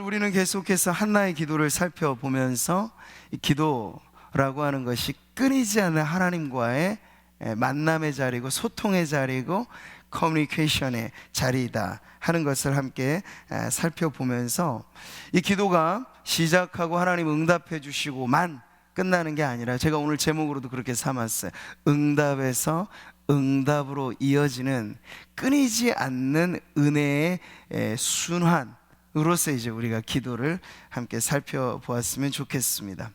우리는 계속해서 한나의 기도를 살펴보면서 이 기도라고 하는 것이 끊이지 않는 하나님과의 만남의 자리고 소통의 자리고 커뮤니케이션의 자리이다 하는 것을 함께 살펴보면서 이 기도가 시작하고 하나님 응답해 주시고만 끝나는 게 아니라, 제가 오늘 제목으로도 그렇게 삼았어요. 응답에서 응답으로 이어지는 끊이지 않는 은혜의 순환으로서 이제 우리가 기도를 함께 살펴보았으면 좋겠습니다.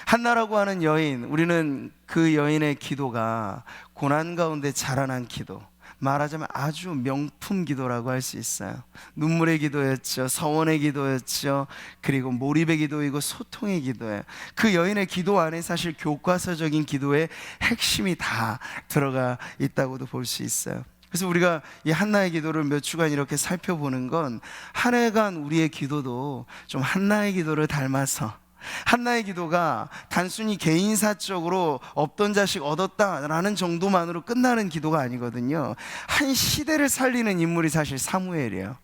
한나라고 하는 여인, 우리는 그 여인의 기도가 고난 가운데 자라난 기도, 말하자면 아주 명품 기도라고 할 수 있어요. 눈물의 기도였죠, 서원의 기도였죠, 그리고 몰입의 기도이고 소통의 기도예요. 그 여인의 기도 안에 사실 교과서적인 기도의 핵심이 다 들어가 있다고도 볼 수 있어요. 그래서 우리가 이 한나의 기도를 몇 주간 이렇게 살펴보는 건, 한 해간 우리의 기도도 좀 한나의 기도를 닮아서, 한나의 기도가 단순히 개인사적으로 없던 자식 얻었다라는 정도만으로 끝나는 기도가 아니거든요. 한 시대를 살리는 인물이 사실 사무엘이에요.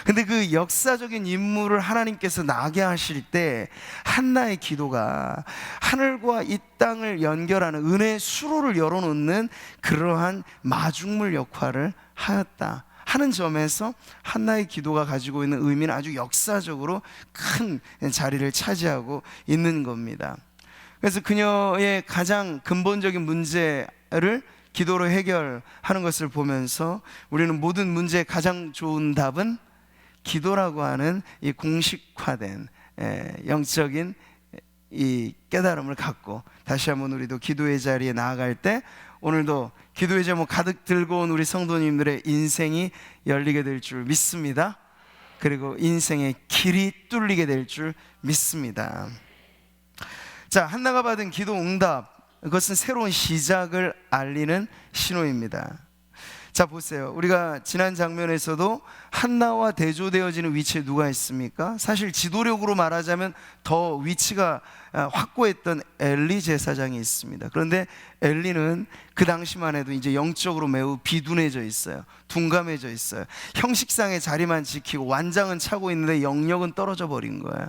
근데 그 역사적인 인물을 하나님께서 나게 하실 때 한나의 기도가 하늘과 이 땅을 연결하는 은혜의 수로를 열어놓는 그러한 마중물 역할을 하였다 하는 점에서 한나의 기도가 가지고 있는 의미는 아주 역사적으로 큰 자리를 차지하고 있는 겁니다. 그래서 그녀의 가장 근본적인 문제를 기도로 해결하는 것을 보면서 우리는 모든 문제의 가장 좋은 답은 기도라고 하는 이 공식화된 영적인 이 깨달음을 갖고, 다시 한번 우리도 기도의 자리에 나아갈 때 오늘도 기도의 제목 가득 들고 온 우리 성도님들의 인생이 열리게 될 줄 믿습니다. 그리고 인생의 길이 뚫리게 될 줄 믿습니다. 자, 한나가 받은 기도 응답, 그것은 새로운 시작을 알리는 신호입니다. 자, 보세요. 우리가 지난 장면에서도 한나와 대조되어지는 위치에 누가 있습니까? 사실 지도력으로 말하자면 더 위치가 확고했던 엘리 제사장이 있습니다. 그런데 엘리는 그 당시만 해도 이제 영적으로 매우 비둔해져 있어요. 둔감해져 있어요. 형식상의 자리만 지키고 완장은 차고 있는데 영역은 떨어져 버린 거예요.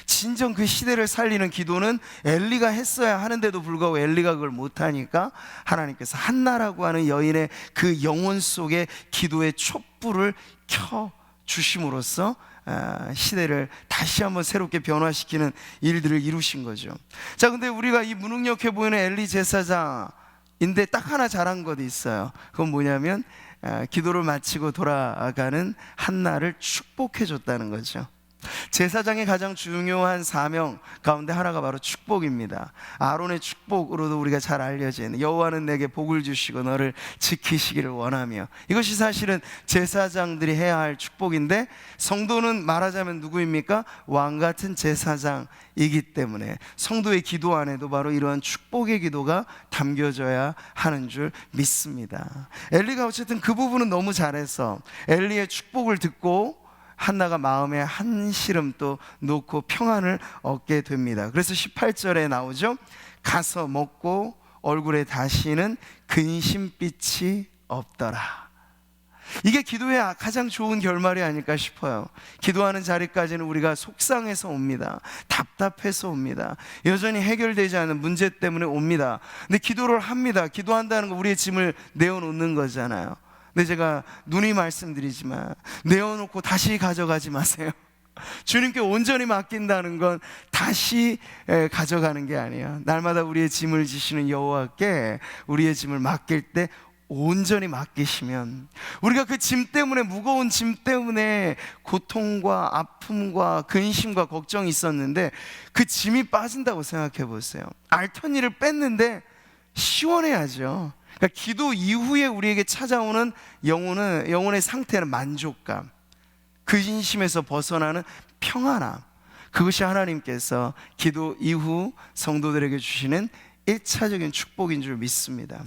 진정 그 시대를 살리는 기도는 엘리가 했어야 하는데도 불구하고 엘리가 그걸 못하니까 하나님께서 한나라고 하는 여인의 그 영혼 속에 기도의 촛불을 켜주심으로써 시대를 다시 한번 새롭게 변화시키는 일들을 이루신 거죠. 자, 근데 우리가 이 무능력해 보이는 엘리 제사장인데 딱 하나 잘한 것이 있어요. 그건 뭐냐면 기도를 마치고 돌아가는 한나를 축복해 줬다는 거죠. 제사장의 가장 중요한 사명 가운데 하나가 바로 축복입니다. 아론의 축복으로도 우리가 잘 알려진 여호와는 내게 복을 주시고 너를 지키시기를 원하며, 이것이 사실은 제사장들이 해야 할 축복인데, 성도는 말하자면 누구입니까? 왕같은 제사장이기 때문에 성도의 기도 안에도 바로 이러한 축복의 기도가 담겨져야 하는 줄 믿습니다. 엘리가 어쨌든 그 부분은 너무 잘해서 엘리의 축복을 듣고 한나가 마음에 한시름 또 놓고 평안을 얻게 됩니다. 그래서 18절에 나오죠. 가서 먹고 얼굴에 다시는 근심빛이 없더라. 이게 기도의 가장 좋은 결말이 아닐까 싶어요. 기도하는 자리까지는 우리가 속상해서 옵니다. 답답해서 옵니다. 여전히 해결되지 않은 문제 때문에 옵니다. 근데 기도를 합니다. 기도한다는 건 우리의 짐을 내어놓는 거잖아요. 근데 제가 누누이 말씀드리지만 내어놓고 다시 가져가지 마세요. 주님께 온전히 맡긴다는 건 다시 가져가는 게 아니에요. 날마다 우리의 짐을 지시는 여호와께 우리의 짐을 맡길 때 온전히 맡기시면, 우리가 그 짐 때문에, 무거운 짐 때문에 고통과 아픔과 근심과 걱정이 있었는데 그 짐이 빠진다고 생각해 보세요. 앓던 일을 뺐는데 시원해야죠. 그러니까 기도 이후에 우리에게 찾아오는 영혼의 상태는 만족감, 근심에서 벗어나는 평안함, 그것이 하나님께서 기도 이후 성도들에게 주시는 1차적인 축복인 줄 믿습니다.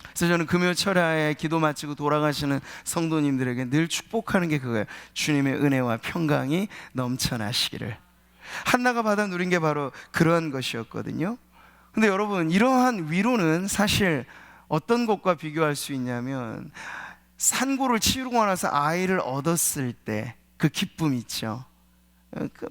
그래서 저는 금요 철야에 기도 마치고 돌아가시는 성도님들에게 늘 축복하는 게 그거예요. 주님의 은혜와 평강이 넘쳐나시기를. 한나가 받아 누린 게 바로 그러한 것이었거든요. 근데 여러분, 이러한 위로는 사실 어떤 것과 비교할 수 있냐면, 산고를 치르고 나서 아이를 얻었을 때 그 기쁨 있죠.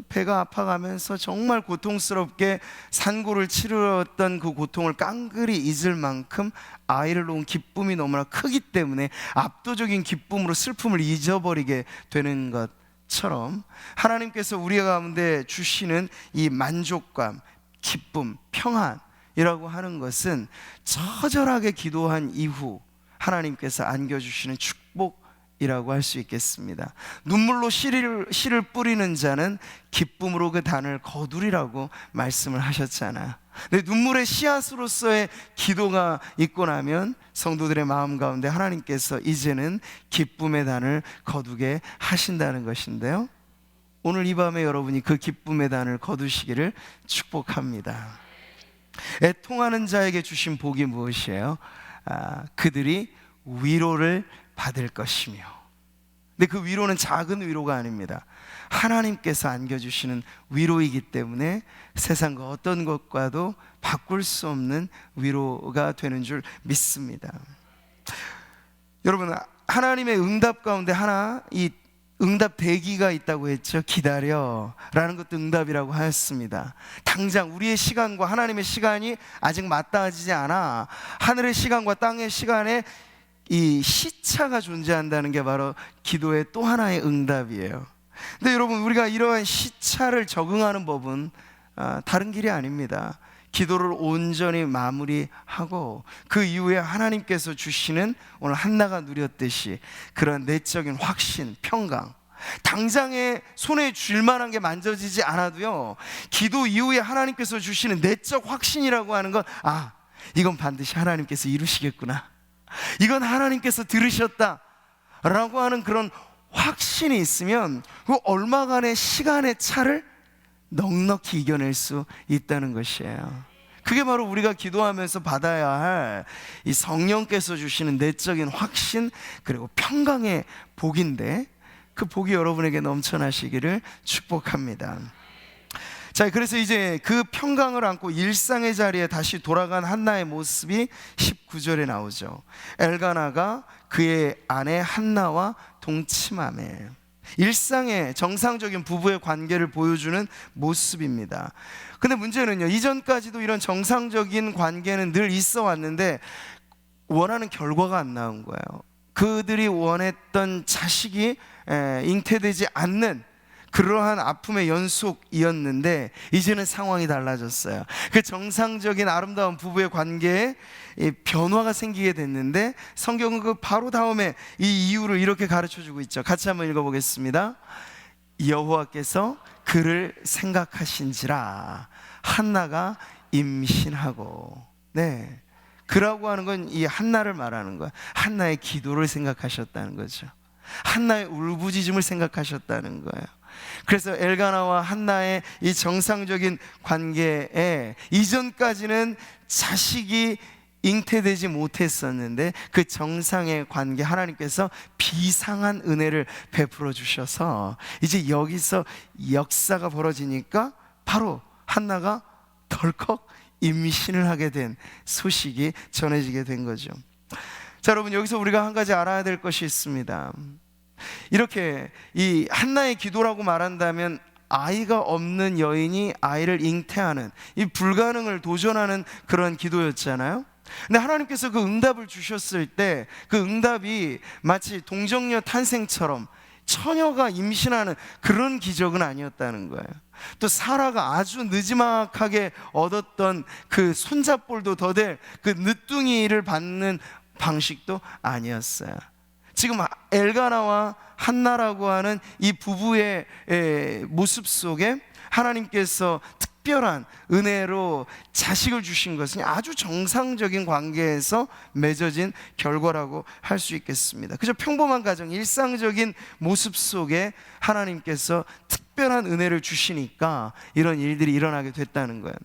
배가 아파가면서 정말 고통스럽게 산고를 치르었던 그 고통을 깡그리 잊을 만큼 아이를 놓은 기쁨이 너무나 크기 때문에 압도적인 기쁨으로 슬픔을 잊어버리게 되는 것처럼, 하나님께서 우리 가운데 주시는 이 만족감, 기쁨, 평안이라고 하는 것은 처절하게 기도한 이후 하나님께서 안겨주시는 축복이라고 할 수 있겠습니다. 눈물로 씨를 뿌리는 자는 기쁨으로 그 단을 거두리라고 말씀을 하셨잖아요. 근데 눈물의 씨앗으로서의 기도가 있고 나면 성도들의 마음 가운데 하나님께서 이제는 기쁨의 단을 거두게 하신다는 것인데요, 오늘 이 밤에 여러분이 그 기쁨의 단을 거두시기를 축복합니다. 애통하는 자에게 주신 복이 무엇이에요? 그들이 위로를 받을 것이며. 근데 그 위로는 작은 위로가 아닙니다. 하나님께서 안겨주시는 위로이기 때문에 세상과 어떤 것과도 바꿀 수 없는 위로가 되는 줄 믿습니다. 여러분, 하나님의 응답 가운데 하나, 이 응답 대기가 있다고 했죠. 기다려 라는 것도 응답이라고 하였습니다. 당장 우리의 시간과 하나님의 시간이 아직 맞닿아지지 않아 하늘의 시간과 땅의 시간에 이 시차가 존재한다는 게 바로 기도의 또 하나의 응답이에요. 근데 여러분, 우리가 이러한 시차를 적응하는 법은 다른 길이 아닙니다. 기도를 온전히 마무리하고 그 이후에 하나님께서 주시는 오늘 한나가 누렸듯이 그런 내적인 확신, 평강, 당장에 손에 쥘 만한 게 만져지지 않아도요, 기도 이후에 하나님께서 주시는 내적 확신이라고 하는 건, 이건 반드시 하나님께서 이루시겠구나, 이건 하나님께서 들으셨다 라고 하는 그런 확신이 있으면 그 얼마간의 시간의 차를 넉넉히 이겨낼 수 있다는 것이에요. 그게 바로 우리가 기도하면서 받아야 할 이 성령께서 주시는 내적인 확신, 그리고 평강의 복인데, 그 복이 여러분에게 넘쳐나시기를 축복합니다. 자, 그래서 이제 그 평강을 안고 일상의 자리에 다시 돌아간 한나의 모습이 19절에 나오죠. 엘가나가 그의 아내 한나와 동침하매. 일상의 정상적인 부부의 관계를 보여주는 모습입니다. 근데 문제는요, 이전까지도 이런 정상적인 관계는 늘 있어 왔는데 원하는 결과가 안 나온 거예요. 그들이 원했던 자식이 잉태되지 않는 그러한 아픔의 연속이었는데 이제는 상황이 달라졌어요. 그 정상적인 아름다운 부부의 관계에 변화가 생기게 됐는데, 성경은 그 바로 다음에 이 이유를 이렇게 가르쳐주고 있죠. 같이 한번 읽어보겠습니다. 여호와께서 그를 생각하신지라 한나가 임신하고. 네, 그라고 하는 건 이 한나를 말하는 거야. 한나의 기도를 생각하셨다는 거죠. 한나의 울부짖음을 생각하셨다는 거예요. 그래서 엘가나와 한나의 이 정상적인 관계에 이전까지는 자식이 잉태되지 못했었는데 그 정상의 관계, 하나님께서 비상한 은혜를 베풀어 주셔서 이제 여기서 역사가 벌어지니까 바로 한나가 덜컥 임신을 하게 된 소식이 전해지게 된 거죠. 자, 여러분, 여기서 우리가 한 가지 알아야 될 것이 있습니다. 이렇게 이 한나의 기도라고 말한다면 아이가 없는 여인이 아이를 잉태하는 이 불가능을 도전하는 그런 기도였잖아요. 근데 하나님께서 그 응답을 주셨을 때 그 응답이 마치 동정녀 탄생처럼 처녀가 임신하는 그런 기적은 아니었다는 거예요. 또 사라가 아주 느지막하게 얻었던 그 손잡볼도 더 될 그 늦둥이를 받는 방식도 아니었어요. 지금 엘가나와 한나라고 하는 이 부부의 모습 속에 하나님께서 특별한 은혜로 자식을 주신 것은 아주 정상적인 관계에서 맺어진 결과라고 할 수 있겠습니다. 그저 평범한 가정, 일상적인 모습 속에 하나님께서 특별한 은혜를 주시니까 이런 일들이 일어나게 됐다는 거예요.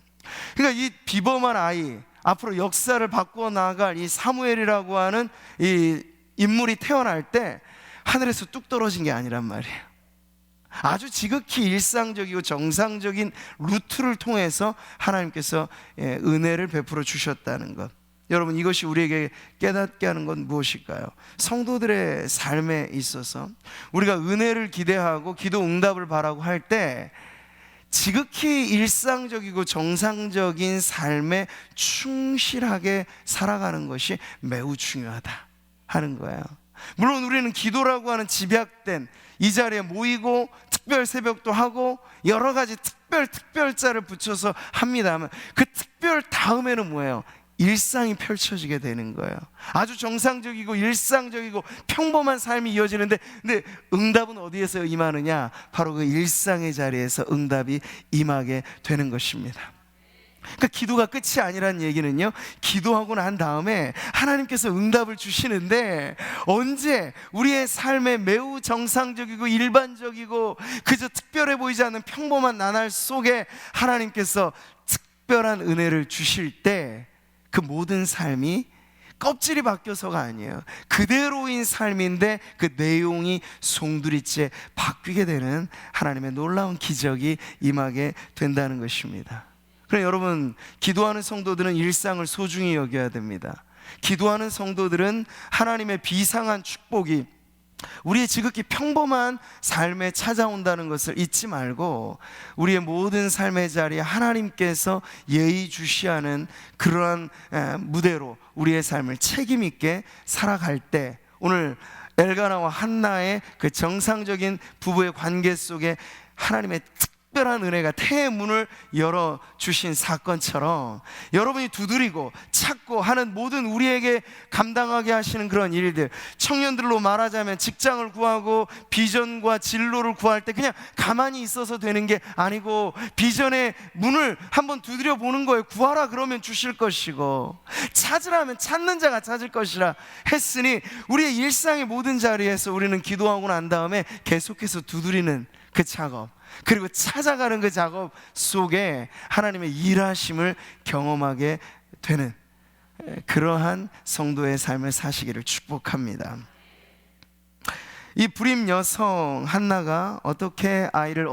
그러니까 이 비범한 아이, 앞으로 역사를 바꾸어 나갈 이 사무엘이라고 하는 이 인물이 태어날 때 하늘에서 뚝 떨어진 게 아니란 말이에요. 아주 지극히 일상적이고 정상적인 루트를 통해서 하나님께서 은혜를 베풀어 주셨다는 것. 여러분, 이것이 우리에게 깨닫게 하는 건 무엇일까요? 성도들의 삶에 있어서 우리가 은혜를 기대하고 기도 응답을 바라고 할 때 지극히 일상적이고 정상적인 삶에 충실하게 살아가는 것이 매우 중요하다 하는 거예요. 물론 우리는 기도라고 하는 집약된 이 자리에 모이고 특별 새벽도 하고 여러 가지 특별자를 붙여서 합니다만, 그 특별 다음에는 뭐예요? 일상이 펼쳐지게 되는 거예요. 아주 정상적이고 일상적이고 평범한 삶이 이어지는데, 근데 응답은 어디에서 임하느냐? 바로 그 일상의 자리에서 응답이 임하게 되는 것입니다. 그러니까 기도가 끝이 아니라는 얘기는요, 기도하고 난 다음에 하나님께서 응답을 주시는데, 언제? 우리의 삶에 매우 정상적이고 일반적이고 그저 특별해 보이지 않는 평범한 나날 속에 하나님께서 특별한 은혜를 주실 때 그 모든 삶이 껍질이 바뀌어서가 아니에요. 그대로인 삶인데 그 내용이 송두리째 바뀌게 되는 하나님의 놀라운 기적이 임하게 된다는 것입니다. 그럼 여러분, 기도하는 성도들은 일상을 소중히 여겨야 됩니다. 기도하는 성도들은 하나님의 비상한 축복이 우리의 지극히 평범한 삶에 찾아온다는 것을 잊지 말고, 우리의 모든 삶의 자리에 하나님께서 예의주시하는 그러한 무대로 우리의 삶을 책임 있게 살아갈 때, 오늘 엘가나와 한나의 그 정상적인 부부의 관계 속에 하나님의 특별한 은혜가 태의 문을 열어주신 사건처럼, 여러분이 두드리고 찾고 하는 모든 우리에게 감당하게 하시는 그런 일들, 청년들로 말하자면 직장을 구하고 비전과 진로를 구할 때 그냥 가만히 있어서 되는 게 아니고 비전의 문을 한번 두드려 보는 거예요. 구하라 그러면 주실 것이고, 찾으라면 찾는 자가 찾을 것이라 했으니, 우리의 일상의 모든 자리에서 우리는 기도하고 난 다음에 계속해서 두드리는 그 작업, 그리고 찾아가는 그 작업 속에 하나님의 일하심을 경험하게 되는 그러한 성도의 삶을 사시기를 축복합니다. 이 불임 여성 한나가 어떻게 아이를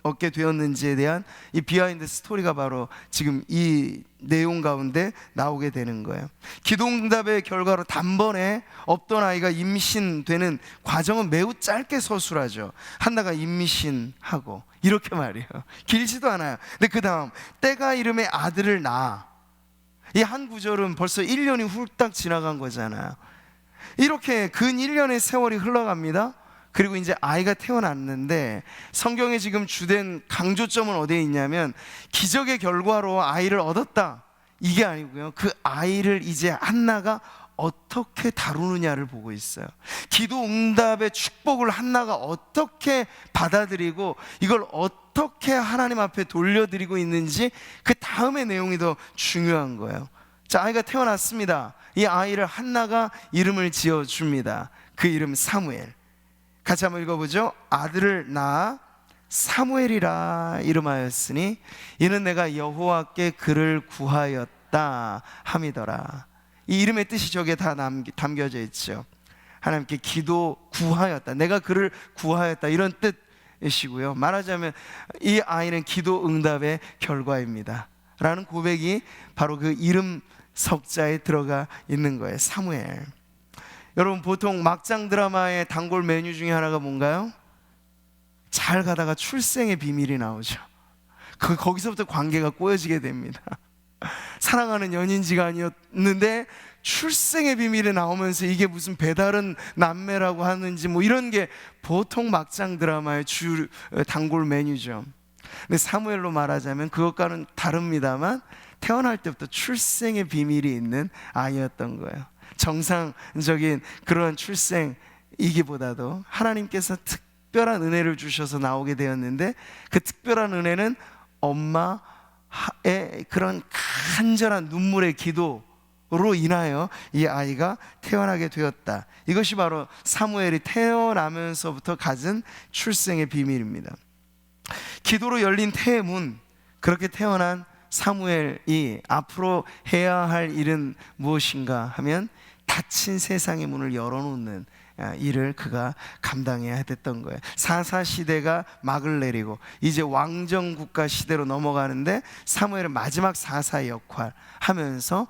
얻게 되었는지에 대한 이 비하인드 스토리가 바로 지금 이 내용 가운데 나오게 되는 거예요. 기도응답의 결과로 단번에 없던 아이가 임신되는 과정은 매우 짧게 서술하죠. 한나가 임신하고 이렇게 말이에요. 길지도 않아요. 근데 그 다음 때가 이름에 아들을 낳아. 이 한 구절은 벌써 1년이 훌딱 지나간 거잖아요. 이렇게 근 1년의 세월이 흘러갑니다. 그리고 이제 아이가 태어났는데, 성경에 지금 주된 강조점은 어디에 있냐면 기적의 결과로 아이를 얻었다, 이게 아니고요, 그 아이를 이제 한나가 어떻게 다루느냐를 보고 있어요. 기도 응답의 축복을 한나가 어떻게 받아들이고 이걸 어떻게 하나님 앞에 돌려드리고 있는지, 그 다음의 내용이 더 중요한 거예요. 자, 아이가 태어났습니다. 이 아이를 한나가 이름을 지어줍니다. 그 이름 사무엘. 같이 한번 읽어보죠. 아들을 낳아 사무엘이라 이름하였으니 이는 내가 여호와께 그를 구하였다 함이더라. 이 이름의 뜻이 저기에 다 담겨져 있죠. 하나님께 기도 구하였다, 내가 그를 구하였다, 이런 뜻이시고요. 말하자면 이 아이는 기도 응답의 결과입니다 라는 고백이 바로 그 이름 석자에 들어가 있는 거예요. 사무엘. 여러분, 보통 막장 드라마의 단골 메뉴 중에 하나가 뭔가요? 잘 가다가 출생의 비밀이 나오죠. 거기서부터 관계가 꼬여지게 됩니다. 사랑하는 연인지간이었는데 출생의 비밀이 나오면서 이게 무슨 배다른 남매라고 하는지 뭐 이런 게 보통 막장 드라마의 단골 메뉴죠. 근데 사무엘로 말하자면 그것과는 다릅니다만 태어날 때부터 출생의 비밀이 있는 아이였던 거예요. 정상적인 그런 출생이기보다도 하나님께서 특별한 은혜를 주셔서 나오게 되었는데, 그 특별한 은혜는 엄마의 그런 간절한 눈물의 기도로 인하여 이 아이가 태어나게 되었다. 이것이 바로 사무엘이 태어나면서부터 가진 출생의 비밀입니다. 기도로 열린 태의 문, 그렇게 태어난 사무엘이 앞으로 해야 할 일은 무엇인가 하면 닫힌 세상의 문을 열어놓는 일을 그가 감당해야 됐던 거예요. 사사 시대가 막을 내리고 이제 왕정국가 시대로 넘어가는데 사무엘은 마지막 사사의 역할 하면서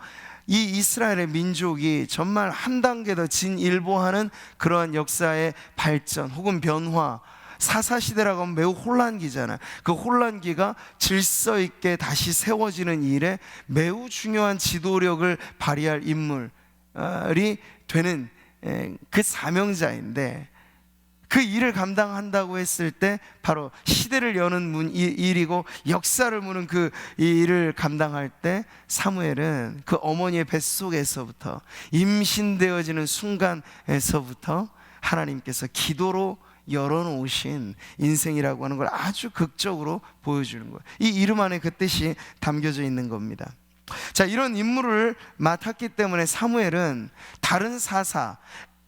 이 이스라엘의 민족이 정말 한 단계 더 진일보하는 그러한 역사의 발전 혹은 변화, 사사시대라고 하면 매우 혼란기잖아요. 그 혼란기가 질서 있게 다시 세워지는 일에 매우 중요한 지도력을 발휘할 인물이 되는 그 사명자인데, 그 일을 감당한다고 했을 때 바로 시대를 여는 일이고 역사를 무는 그 일을 감당할 때 사무엘은 그 어머니의 뱃속에서부터 임신되어지는 순간에서부터 하나님께서 기도로 열어놓으신 인생이라고 하는 걸 아주 극적으로 보여주는 거예요. 이 이름 안에 그 뜻이 담겨져 있는 겁니다. 자, 이런 임무를 맡았기 때문에 사무엘은 다른 사사,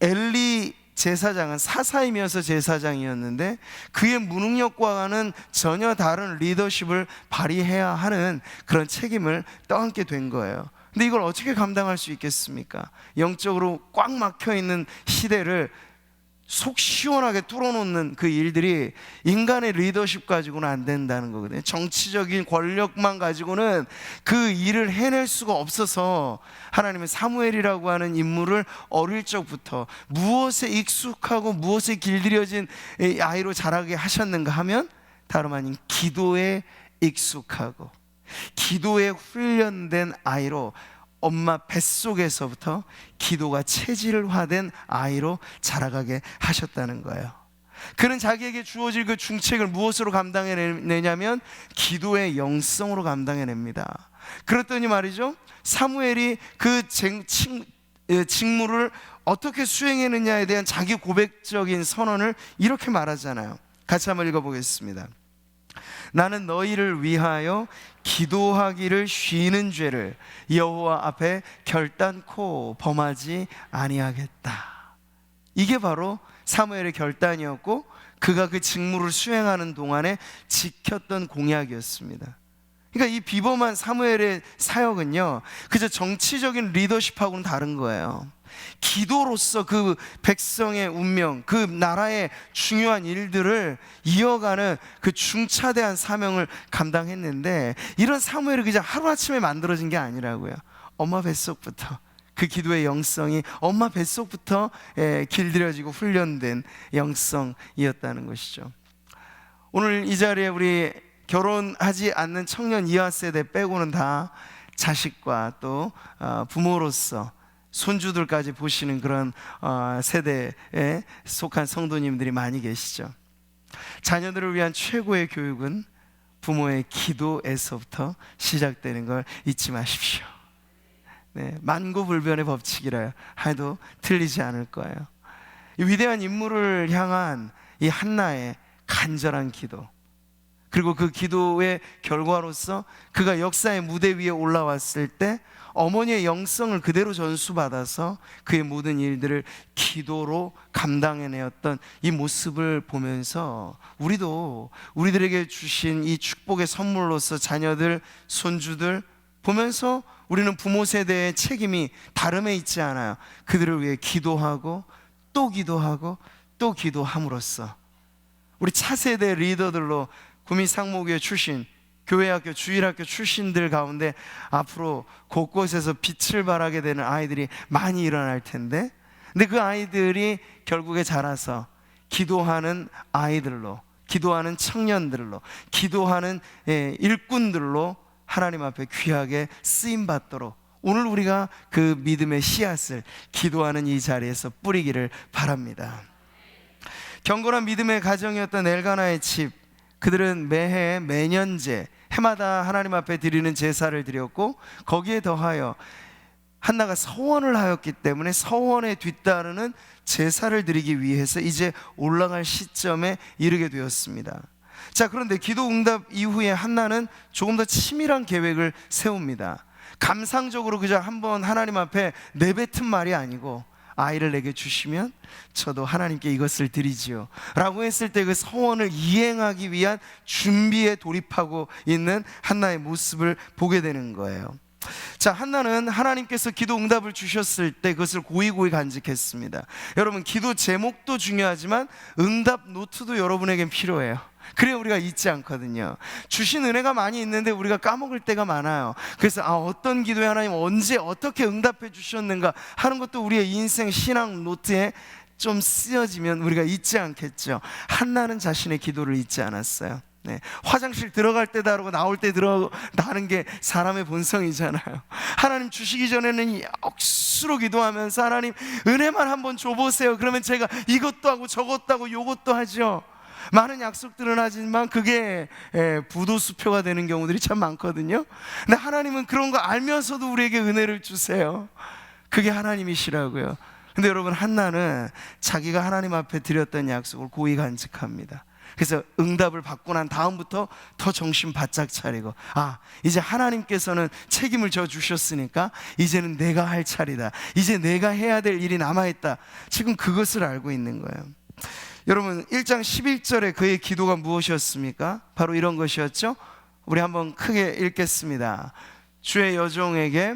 엘리 제사장은 사사이면서 제사장이었는데 그의 무능력과는 전혀 다른 리더십을 발휘해야 하는 그런 책임을 떠안게 된 거예요. 근데 이걸 어떻게 감당할 수 있겠습니까? 영적으로 꽉 막혀 있는 시대를 속 시원하게 뚫어놓는 그 일들이 인간의 리더십 가지고는 안 된다는 거거든요. 정치적인 권력만 가지고는 그 일을 해낼 수가 없어서 하나님은 사무엘이라고 하는 인물을 어릴 적부터 무엇에 익숙하고 무엇에 길들여진 아이로 자라게 하셨는가 하면 다름 아닌 기도에 익숙하고 기도에 훈련된 아이로 엄마 뱃속에서부터 기도가 체질화된 아이로 자라가게 하셨다는 거예요. 그는 자기에게 주어질 그 중책을 무엇으로 감당해내냐면 기도의 영성으로 감당해냅니다. 그랬더니 말이죠, 사무엘이 그 직무를 어떻게 수행했느냐에 대한 자기 고백적인 선언을 이렇게 말하잖아요. 같이 한번 읽어보겠습니다. 나는 너희를 위하여 기도하기를 쉬는 죄를 여호와 앞에 결단코 범하지 아니하겠다. 이게 바로 사무엘의 결단이었고 그가 그 직무를 수행하는 동안에 지켰던 공약이었습니다. 그러니까 이 비범한 사무엘의 사역은요, 그저 정치적인 리더십하고는 다른 거예요. 기도로서 그 백성의 운명, 그 나라의 중요한 일들을 이어가는 그 중차대한 사명을 감당했는데, 이런 사무엘이 그냥 하루아침에 만들어진 게 아니라고요. 엄마 뱃속부터 그 기도의 영성이 엄마 뱃속부터 길들여지고 훈련된 영성이었다는 것이죠. 오늘 이 자리에 우리 결혼하지 않는 청년 이하 세대 빼고는 다 자식과 또 부모로서 손주들까지 보시는 그런 세대에 속한 성도님들이 많이 계시죠. 자녀들을 위한 최고의 교육은 부모의 기도에서부터 시작되는 걸 잊지 마십시오. 네, 만고불변의 법칙이라 해도 틀리지 않을 거예요. 이 위대한 인물을 향한 이 한나의 간절한 기도, 그리고 그 기도의 결과로서 그가 역사의 무대 위에 올라왔을 때 어머니의 영성을 그대로 전수받아서 그의 모든 일들을 기도로 감당해내었던 이 모습을 보면서 우리도 우리들에게 주신 이 축복의 선물로서 자녀들, 손주들 보면서 우리는 부모 세대의 책임이 다름에 있지 않아요. 그들을 위해 기도하고 또 기도하고 또 기도함으로써 우리 차세대 리더들로 구미 상목교회 출신, 교회학교, 주일학교 출신들 가운데 앞으로 곳곳에서 빛을 발하게 되는 아이들이 많이 일어날 텐데, 근데 그 아이들이 결국에 자라서 기도하는 아이들로, 기도하는 청년들로, 기도하는 일꾼들로 하나님 앞에 귀하게 쓰임받도록 오늘 우리가 그 믿음의 씨앗을 기도하는 이 자리에서 뿌리기를 바랍니다. 경건한 믿음의 가정이었던 엘가나의 집, 그들은 매해 매년제 해마다 하나님 앞에 드리는 제사를 드렸고, 거기에 더하여 한나가 서원을 하였기 때문에 서원에 뒤따르는 제사를 드리기 위해서 이제 올라갈 시점에 이르게 되었습니다. 자, 그런데 기도 응답 이후에 한나는 조금 더 치밀한 계획을 세웁니다. 감상적으로 그저 한번 하나님 앞에 내뱉은 말이 아니고, 아이를 내게 주시면 저도 하나님께 이것을 드리지요 라고 했을 때 그 서원을 이행하기 위한 준비에 돌입하고 있는 한나의 모습을 보게 되는 거예요. 자, 한나는 하나님께서 기도 응답을 주셨을 때 그것을 고이고이 간직했습니다. 여러분, 기도 제목도 중요하지만 응답 노트도 여러분에겐 필요해요. 그래야 우리가 잊지 않거든요. 주신 은혜가 많이 있는데 우리가 까먹을 때가 많아요. 그래서 어떤 기도에 하나님 언제 어떻게 응답해 주셨는가 하는 것도 우리의 인생 신앙 노트에 좀 쓰여지면 우리가 잊지 않겠죠. 한나는 자신의 기도를 잊지 않았어요. 네. 화장실 들어갈 때 다르고 나올 때 나는 게 사람의 본성이잖아요. 하나님 주시기 전에는 억수로 기도하면서 하나님 은혜만 한번 줘보세요. 그러면 제가 이것도 하고 저것도 하고 요것도 하죠. 많은 약속들은 하지만 그게 부도수표가 되는 경우들이 참 많거든요. 근데 하나님은 그런 거 알면서도 우리에게 은혜를 주세요. 그게 하나님이시라고요. 근데 여러분, 한나는 자기가 하나님 앞에 드렸던 약속을 고이 간직합니다. 그래서 응답을 받고 난 다음부터 더 정신 바짝 차리고, 이제 하나님께서는 책임을 져 주셨으니까 이제는 내가 할 차례다. 이제 내가 해야 될 일이 남아있다. 지금 그것을 알고 있는 거예요. 여러분, 1장 11절에 그의 기도가 무엇이었습니까? 바로 이런 것이었죠. 우리 한번 크게 읽겠습니다. 주의 여종에게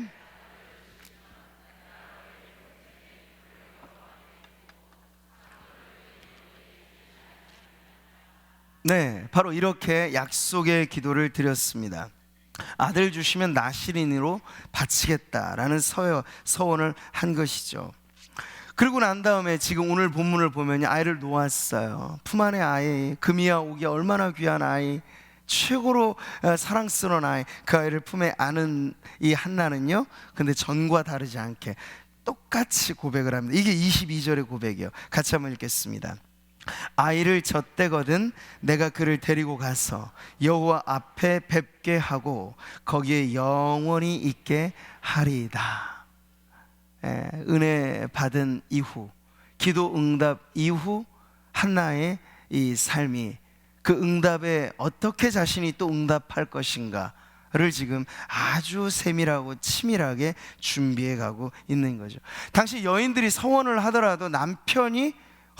바로 이렇게 약속의 기도를 드렸습니다. 아들 주시면 나실인으로 바치겠다라는 서원을 한 것이죠. 그리고 난 다음에 지금 오늘 본문을 보면 아이를 놓았어요. 품 안의 아이, 금이야 옥이 얼마나 귀한 아이, 최고로 사랑스러운 아이, 그 아이를 품에 안은 이 한나는요, 근데 전과 다르지 않게 똑같이 고백을 합니다. 이게 22절의 고백이에요. 같이 한번 읽겠습니다. 아이를 젖대거든 내가 그를 데리고 가서 여호와 앞에 뵙게 하고 거기에 영원히 있게 하리이다. 은혜 받은 이후, 기도 응답 이후 한나의 이 삶이, 그 응답에 어떻게 자신이 또 응답할 것인가를 지금 아주 세밀하고 치밀하게 준비해 가고 있는 거죠. 당시 여인들이 서원을 하더라도 남편이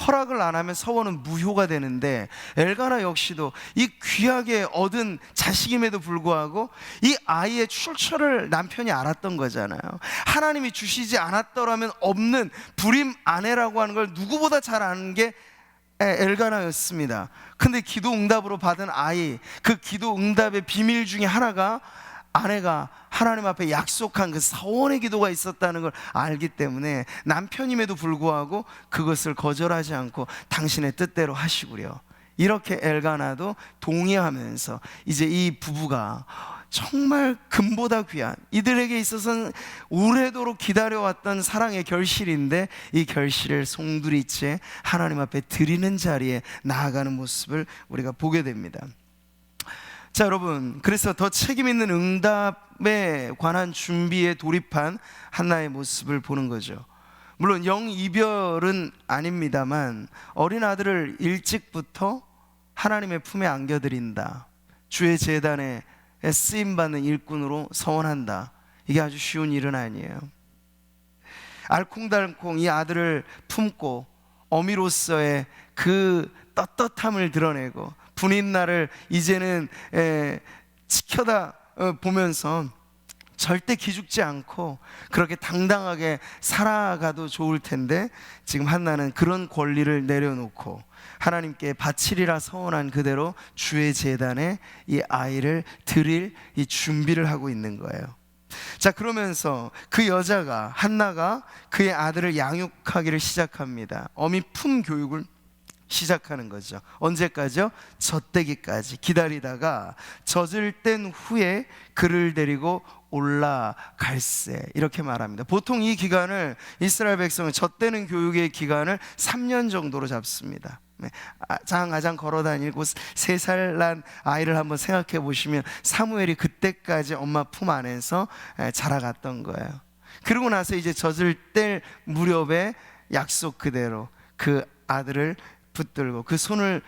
허락을 안 하면 서원은 무효가 되는데, 엘가나 역시도 이 귀하게 얻은 자식임에도 불구하고 이 아이의 출처를 남편이 알았던 거잖아요. 하나님이 주시지 않았더라면 없는 불임 아내라고 하는 걸 누구보다 잘 아는 게 엘가나였습니다. 근데 기도 응답으로 받은 아이, 그 기도 응답의 비밀 중에 하나가 아내가 하나님 앞에 약속한 그 서원의 기도가 있었다는 걸 알기 때문에 남편임에도 불구하고 그것을 거절하지 않고 당신의 뜻대로 하시구려, 이렇게 엘가나도 동의하면서 이제 이 부부가 정말 금보다 귀한, 이들에게 있어서는 오래도록 기다려왔던 사랑의 결실인데 이 결실을 송두리째 하나님 앞에 드리는 자리에 나아가는 모습을 우리가 보게 됩니다. 자, 여러분, 그래서 더 책임 있는 응답에 관한 준비에 돌입한 한나의 모습을 보는 거죠. 물론 영 이별은 아닙니다만 어린 아들을 일찍부터 하나님의 품에 안겨드린다, 주의 제단에 쓰임받는 일꾼으로 서원한다, 이게 아주 쉬운 일은 아니에요. 알콩달콩 이 아들을 품고 어미로서의 그 떳떳함을 드러내고 분인날을 이제는 지켜다 보면서 절대 기죽지 않고 그렇게 당당하게 살아가도 좋을 텐데, 지금 한나는 그런 권리를 내려놓고 하나님께 바치리라 서원한 그대로 주의 제단에 이 아이를 드릴 이 준비를 하고 있는 거예요. 자, 그러면서 그 여자가, 한나가 그의 아들을 양육하기를 시작합니다. 어미 품 교육을 시작하는 거죠. 언제까지요? 젖대기까지 기다리다가 젖을 뗀 후에 그를 데리고 올라갈세, 이렇게 말합니다. 보통 이 기간을, 이스라엘 백성은 젖대는 교육의 기간을 3년 정도로 잡습니다. 아장아장 걸어다니고 3살 난 아이를 한번 생각해 보시면 사무엘이 그때까지 엄마 품 안에서 자라갔던 거예요. 그러고 나서 이제 젖을 뗄 무렵에 약속 그대로 그 아들을 붙들고 그 손을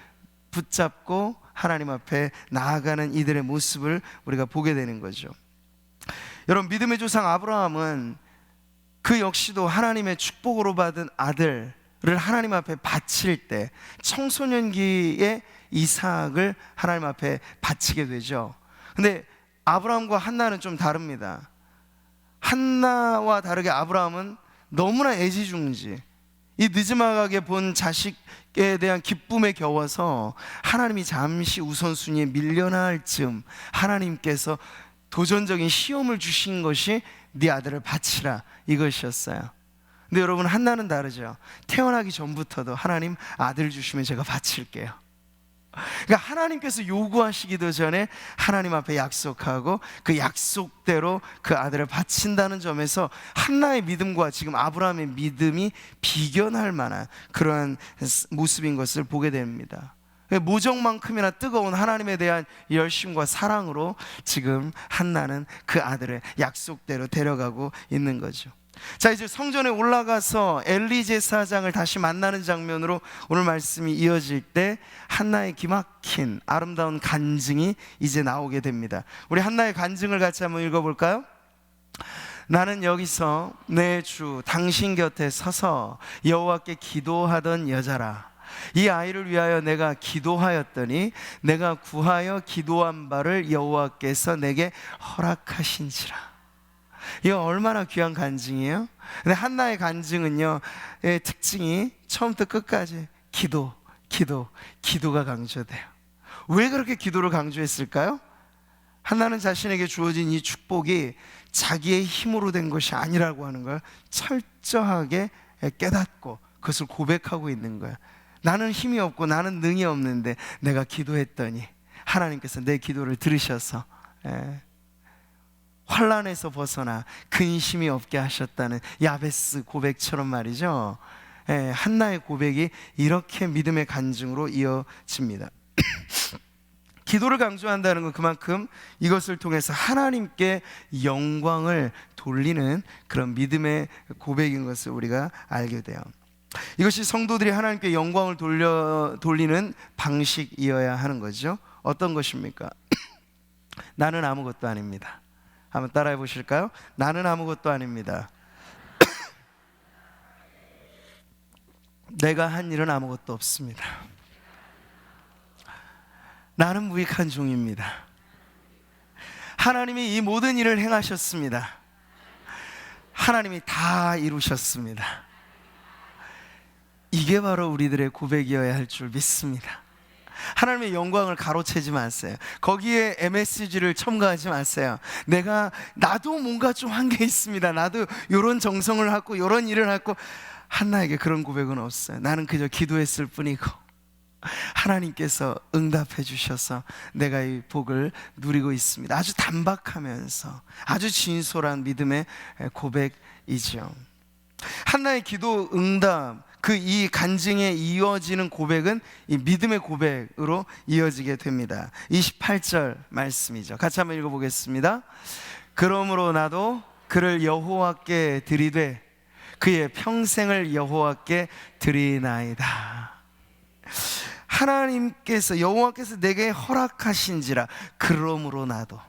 붙잡고 하나님 앞에 나아가는 이들의 모습을 우리가 보게 되는 거죠. 여러분, 믿음의 조상 아브라함은 그 역시도 하나님의 축복으로 받은 아들을 하나님 앞에 바칠 때 청소년기에 이삭을 하나님 앞에 바치게 되죠. 근데 아브라함과 한나는 좀 다릅니다. 한나와 다르게 아브라함은 너무나 애지중지, 이 느지막하게 본 자식에 대한 기쁨에 겨워서 하나님이 잠시 우선순위에 밀려날 즈음 하나님께서 도전적인 시험을 주신 것이 네 아들을 바치라, 이것이었어요. 근데 여러분, 한나는 다르죠. 태어나기 전부터도 하나님 아들 주시면 제가 바칠게요. 그러니까 하나님께서 요구하시기도 전에 하나님 앞에 약속하고 그 약속대로 그 아들을 바친다는 점에서 한나의 믿음과 지금 아브라함의 믿음이 비견할 만한 그러한 모습인 것을 보게 됩니다. 모정만큼이나 뜨거운 하나님에 대한 열심과 사랑으로 지금 한나는 그 아들을 약속대로 데려가고 있는 거죠. 자, 이제 성전에 올라가서 엘리 제사장을 다시 만나는 장면으로 오늘 말씀이 이어질 때 한나의 기막힌 아름다운 간증이 이제 나오게 됩니다. 우리 한나의 간증을 같이 한번 읽어볼까요? 나는 여기서 내 주 당신 곁에 서서 여호와께 기도하던 여자라. 이 아이를 위하여 내가 기도하였더니 내가 구하여 기도한 바를 여호와께서 내게 허락하신지라. 이거 얼마나 귀한 간증이에요? 근데 한나의 간증은요, 특징이 처음부터 끝까지 기도가 강조돼요. 왜 그렇게 기도를 강조했을까요? 한나는 자신에게 주어진 이 축복이 자기의 힘으로 된 것이 아니라고 하는 걸 철저하게 깨닫고 그것을 고백하고 있는 거예요. 나는 힘이 없고 나는 능이 없는데 내가 기도했더니 하나님께서 내 기도를 들으셔서 환난에서 벗어나 근심이 없게 하셨다는 야베스 고백처럼 말이죠. 한나의 고백이 이렇게 믿음의 간증으로 이어집니다. 기도를 강조한다는 건 그만큼 이것을 통해서 하나님께 영광을 돌리는 그런 믿음의 고백인 것을 우리가 알게 돼요. 이것이 성도들이 하나님께 영광을 돌리는 방식이어야 하는 거죠. 어떤 것입니까? 나는 아무것도 아닙니다. 한번 따라해 보실까요? 나는 아무것도 아닙니다. 내가 한 일은 아무것도 없습니다. 나는 무익한 종입니다. 하나님이 이 모든 일을 행하셨습니다. 하나님이 다 이루셨습니다. 이게 바로 우리들의 고백이어야 할 줄 믿습니다. 하나님의 영광을 가로채지 마세요. 거기에 MSG를 첨가하지 마세요. 나도 뭔가 좀 한 게 있습니다. 나도 이런 정성을 하고 이런 일을 하고. 한나에게 그런 고백은 없어요. 나는 그저 기도했을 뿐이고 하나님께서 응답해 주셔서 내가 이 복을 누리고 있습니다. 아주 단박하면서 아주 진솔한 믿음의 고백이죠. 한나의 기도 응답, 이 간증에 이어지는 고백은 이 믿음의 고백으로 이어지게 됩니다. 28절 말씀이죠. 같이 한번 읽어보겠습니다. 그러므로 나도 그를 여호와께 드리되 그의 평생을 여호와께 드리나이다. 여호와께서 내게 허락하신지라. 그러므로 나도.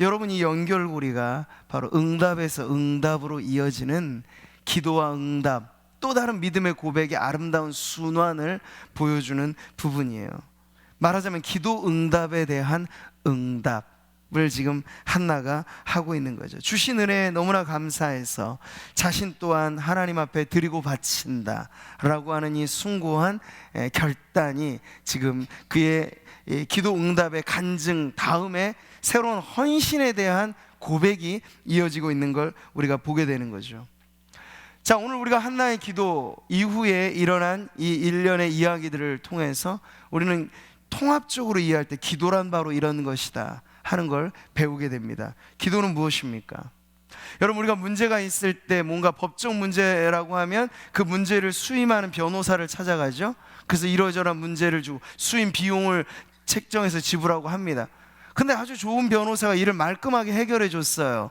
여러분, 이 연결고리가 바로 응답에서 응답으로 이어지는 기도와 응답, 또 다른 믿음의 고백의 아름다운 순환을 보여주는 부분이에요. 말하자면 기도 응답에 대한 응답을 지금 한나가 하고 있는 거죠. 주신 은혜에 너무나 감사해서 자신 또한 하나님 앞에 드리고 바친다라고 하는 이 숭고한 결단이 지금 그의 기도 응답의 간증 다음에 새로운 헌신에 대한 고백이 이어지고 있는 걸 우리가 보게 되는 거죠. 자, 오늘 우리가 한나의 기도 이후에 일어난 이 일련의 이야기들을 통해서 우리는 통합적으로 이해할 때 기도란 바로 이런 것이다 하는 걸 배우게 됩니다. 기도는 무엇입니까? 여러분, 우리가 문제가 있을 때 뭔가 법적 문제라고 하면 그 문제를 수임하는 변호사를 찾아가죠. 그래서 이러저러한 문제를 주고 수임 비용을 책정해서 지불하고 합니다. 근데 아주 좋은 변호사가 일을 말끔하게 해결해 줬어요.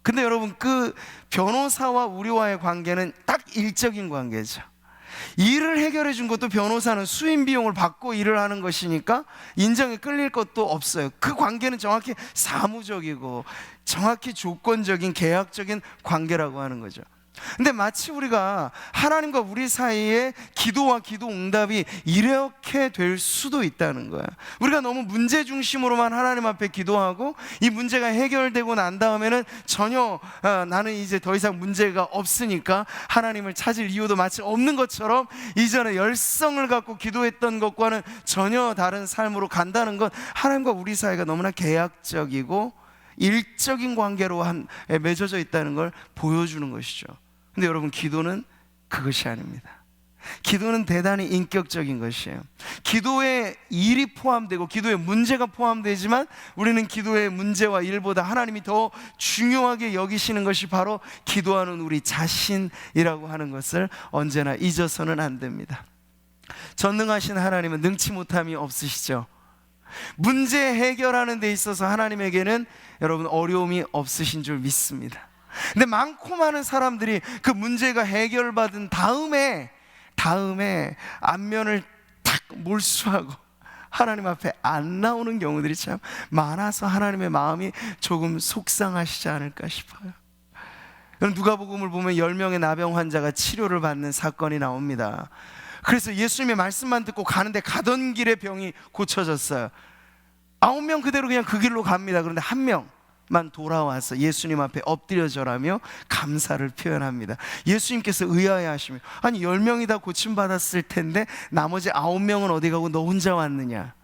근데 여러분, 그 변호사와 우리와의 관계는 딱 일적인 관계죠. 일을 해결해 준 것도 변호사는 수임 비용을 받고 일을 하는 것이니까 인정에 끌릴 것도 없어요. 그 관계는 정확히 사무적이고 정확히 조건적인 계약적인 관계라고 하는 거죠. 근데 마치 우리가 하나님과 우리 사이에 기도와 기도 응답이 이렇게 될 수도 있다는 거야. 우리가 너무 문제 중심으로만 하나님 앞에 기도하고 이 문제가 해결되고 난 다음에는 전혀 나는 이제 더 이상 문제가 없으니까 하나님을 찾을 이유도 마치 없는 것처럼 이전에 열성을 갖고 기도했던 것과는 전혀 다른 삶으로 간다는 건 하나님과 우리 사이가 너무나 계약적이고 일적인 관계로 맺어져 있다는 걸 보여주는 것이죠. 근데 여러분, 기도는 그것이 아닙니다. 기도는 대단히 인격적인 것이에요. 기도에 일이 포함되고 기도에 문제가 포함되지만 우리는 기도의 문제와 일보다 하나님이 더 중요하게 여기시는 것이 바로 기도하는 우리 자신이라고 하는 것을 언제나 잊어서는 안 됩니다. 전능하신 하나님은 능치 못함이 없으시죠. 문제 해결하는 데 있어서 하나님에게는 여러분 어려움이 없으신 줄 믿습니다. 근데 많고 많은 사람들이 그 문제가 해결받은 다음에 안면을 탁 몰수하고 하나님 앞에 안 나오는 경우들이 참 많아서 하나님의 마음이 조금 속상하시지 않을까 싶어요. 누가복음을 보면 10명의 나병 환자가 치료를 받는 사건이 나옵니다. 그래서 예수님의 말씀만 듣고 가는데 가던 길에 병이 고쳐졌어요. 9명 그대로 그냥 그 길로 갑니다. 그런데 1명만 돌아와서 예수님 앞에 엎드려 절하며 감사를 표현합니다. 예수님께서 의아해하시며, 아니 10명이 다 고침받았을 텐데 나머지 9명은 어디 가고 너 혼자 왔느냐?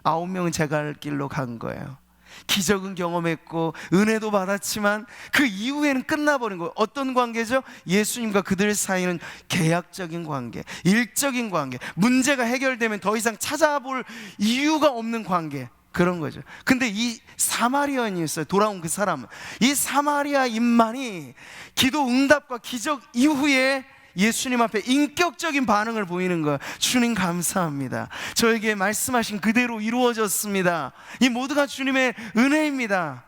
9명은 제가 갈 길로 간 거예요. 기적은 경험했고 은혜도 받았지만 그 이후에는 끝나버린 거예요. 어떤 관계죠? 예수님과 그들 사이는 계약적인 관계, 일적인 관계, 문제가 해결되면 더 이상 찾아볼 이유가 없는 관계, 그런 거죠. 근데 이 사마리아인이었어요. 돌아온 그 사람은, 이 사마리아인만이 기도 응답과 기적 이후에 예수님 앞에 인격적인 반응을 보이는 거예요. 주님 감사합니다. 저에게 말씀하신 그대로 이루어졌습니다. 이 모두가 주님의 은혜입니다.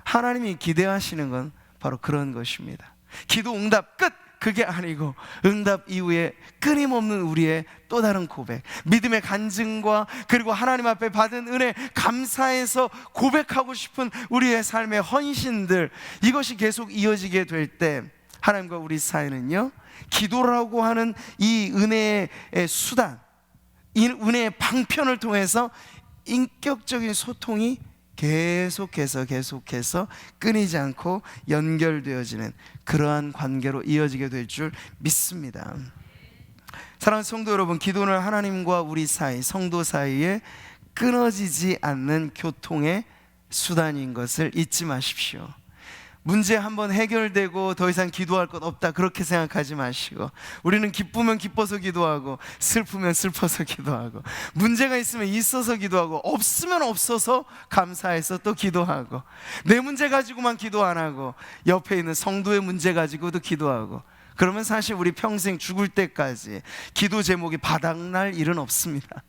하나님이 기대하시는 건 바로 그런 것입니다. 기도 응답 끝! 그게 아니고 응답 이후에 끊임없는 우리의 또 다른 고백, 믿음의 간증과 그리고 하나님 앞에 받은 은혜 감사해서 고백하고 싶은 우리의 삶의 헌신들, 이것이 계속 이어지게 될 때 하나님과 우리 사이는요, 기도라고 하는 이 은혜의 수단, 이 은혜의 방편을 통해서 인격적인 소통이 계속해서 끊이지 않고 연결되어지는 그러한 관계로 이어지게 될 줄 믿습니다. 사랑하는 성도 여러분, 기도는 하나님과 우리 사이, 성도 사이에 끊어지지 않는 교통의 수단인 것을 잊지 마십시오. 문제 한번 해결되고 더 이상 기도할 것 없다, 그렇게 생각하지 마시고, 우리는 기쁘면 기뻐서 기도하고 슬프면 슬퍼서 기도하고, 문제가 있으면 있어서 기도하고 없으면 없어서 감사해서 또 기도하고, 내 문제 가지고만 기도 안 하고 옆에 있는 성도의 문제 가지고도 기도하고, 그러면 사실 우리 평생 죽을 때까지 기도 제목이 바닥날 일은 없습니다.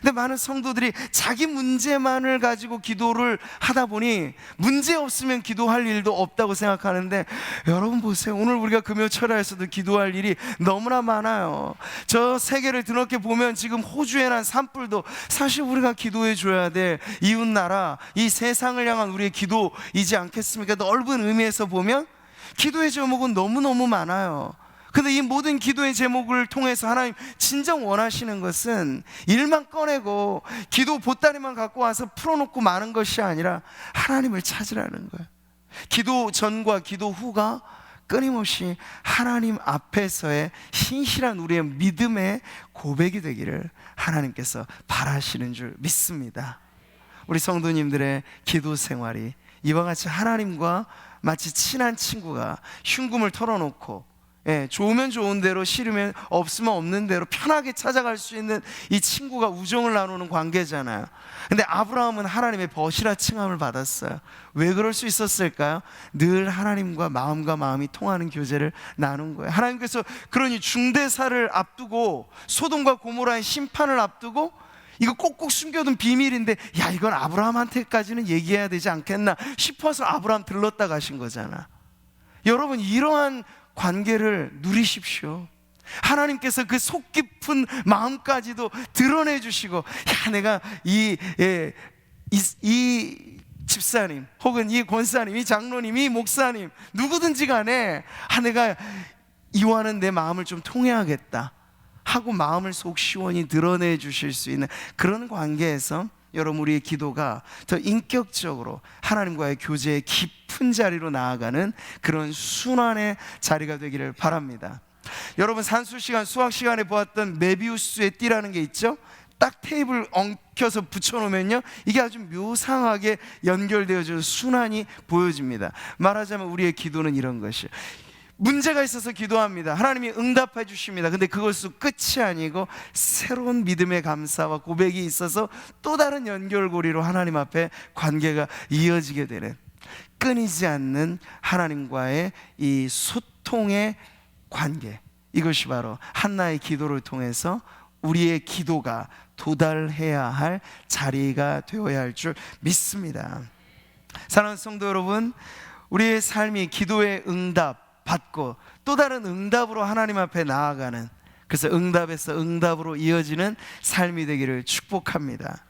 근데 많은 성도들이 자기 문제만을 가지고 기도를 하다 보니 문제 없으면 기도할 일도 없다고 생각하는데, 여러분 보세요. 오늘 우리가 금요철야에서도 기도할 일이 너무나 많아요. 저 세계를 드넓게 보면 지금 호주에 난 산불도 사실 우리가 기도해 줘야 될 이웃나라, 이 세상을 향한 우리의 기도이지 않겠습니까? 넓은 의미에서 보면 기도의 제목은 너무너무 많아요. 근데 이 모든 기도의 제목을 통해서 하나님 진정 원하시는 것은 일만 꺼내고 기도 보따리만 갖고 와서 풀어놓고 마는 것이 아니라 하나님을 찾으라는 거예요. 기도 전과 기도 후가 끊임없이 하나님 앞에서의 신실한 우리의 믿음의 고백이 되기를 하나님께서 바라시는 줄 믿습니다. 우리 성도님들의 기도 생활이 이와 같이 하나님과 마치 친한 친구가 흉금을 털어놓고, 좋으면 좋은 대로, 싫으면 없으면 없는 대로 편하게 찾아갈 수 있는 이 친구가 우정을 나누는 관계잖아요. 근데 아브라함은 하나님의 버시라 칭함을 받았어요. 왜 그럴 수 있었을까요? 늘 하나님과 마음과 마음이 통하는 교제를 나눈 거예요. 하나님께서 그러니 중대사를 앞두고, 소돔과 고모라의 심판을 앞두고, 이거 꼭꼭 숨겨둔 비밀인데 야, 이건 아브라함한테까지는 얘기해야 되지 않겠나 싶어서 아브라함 들렀다 가신 거잖아. 여러분, 이러한 관계를 누리십시오. 하나님께서 그 속 깊은 마음까지도 드러내 주시고, 야, 내가 이 집사님 혹은 이 권사님, 이 장로님, 이 목사님 누구든지 간에 내가 이와는 내 마음을 좀 통해야겠다 하고 마음을 속 시원히 드러내 주실 수 있는 그런 관계에서 여러분 우리의 기도가 더 인격적으로 하나님과의 교제의 깊은 자리로 나아가는 그런 순환의 자리가 되기를 바랍니다. 여러분 산수 시간, 수학 시간에 보았던 메비우스의 띠라는 게 있죠. 딱 테이블 엉켜서 붙여놓으면요 이게 아주 묘상하게 연결되어져 순환이 보여집니다. 말하자면 우리의 기도는 이런 것이에요. 문제가 있어서 기도합니다. 하나님이 응답해 주십니다. 근데 그것도 끝이 아니고 새로운 믿음의 감사와 고백이 있어서 또 다른 연결고리로 하나님 앞에 관계가 이어지게 되는, 끊이지 않는 하나님과의 이 소통의 관계, 이것이 바로 한나의 기도를 통해서 우리의 기도가 도달해야 할 자리가 되어야 할 줄 믿습니다. 사랑하는 성도 여러분, 우리의 삶이 기도의 응답 받고 또 다른 응답으로 하나님 앞에 나아가는, 그래서 응답에서 응답으로 이어지는 삶이 되기를 축복합니다.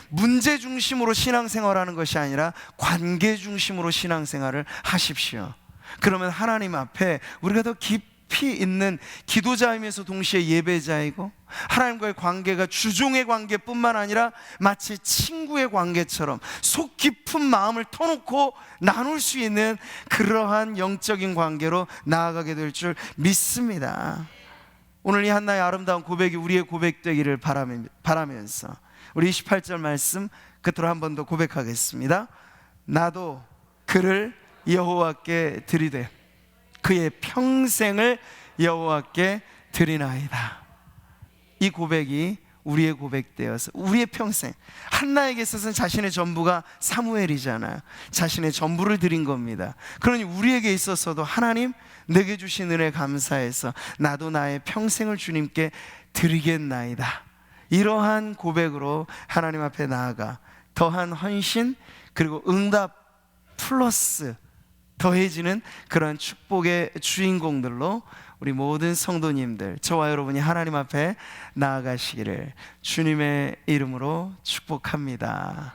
문제 중심으로 신앙생활하는 것이 아니라 관계 중심으로 신앙생활을 하십시오. 그러면 하나님 앞에 우리가 더 깊이 있는 기도자이면서 동시에 예배자이고, 하나님과의 관계가 주종의 관계뿐만 아니라 마치 친구의 관계처럼 속 깊은 마음을 터놓고 나눌 수 있는 그러한 영적인 관계로 나아가게 될 줄 믿습니다. 오늘 이 한나의 아름다운 고백이 우리의 고백 되기를 바라면서 우리 28절 말씀 끝으로 한 번 더 고백하겠습니다. 나도 그를 여호와께 드리되 그의 평생을 여호와께 드리나이다. 이 고백이 우리의 고백되어서 우리의 평생, 한나에게 있어서는 자신의 전부가 사무엘이잖아요. 자신의 전부를 드린 겁니다. 그러니 우리에게 있어서도 하나님 내게 주신 은혜 감사해서 나도 나의 평생을 주님께 드리겠나이다, 이러한 고백으로 하나님 앞에 나아가 더한 헌신 그리고 응답 플러스 더해지는 그런 축복의 주인공들로 우리 모든 성도님들, 저와 여러분이 하나님 앞에 나아가시기를 주님의 이름으로 축복합니다.